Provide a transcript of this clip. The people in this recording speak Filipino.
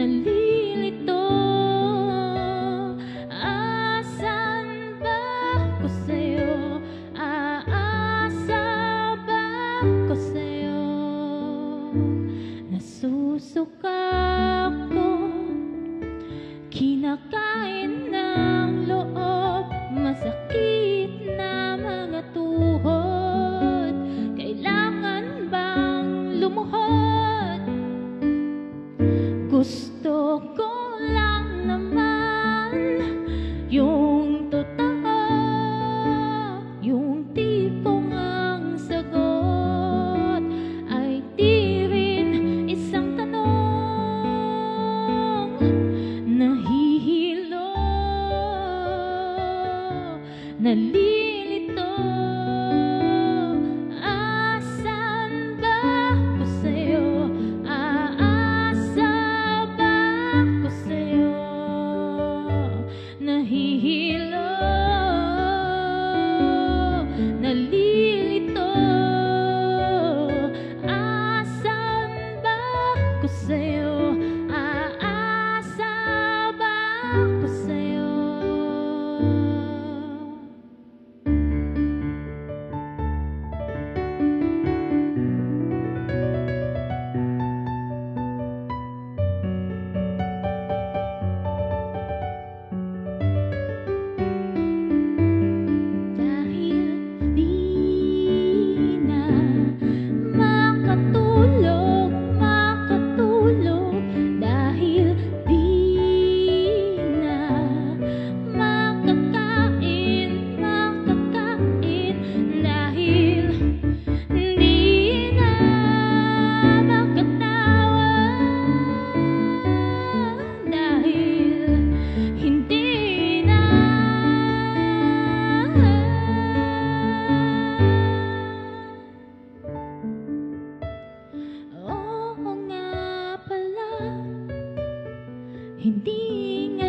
nalilito. Asan ba ko sa'yo? Aasa ba ko sa'yo? Nasusuka ko, kinakain ng loob, masakit na mga tuhod. Kailangan bang lumuhod? Gusto ko lang naman yung totoo, yung tipong ang sagot ay di rin isang tanong. Nahihilo, nalilito. Asan ba ko sa'yo? Aasa ba ko sa'yo? Nahihilo, nalilito. Asan ba ko sa'yo? Aasa ba ko sa'yo? Dahil di na makatulog, dahil di na makakain, dahil di na makatawa, dahil hindi na. Oo nga pala, hindi nga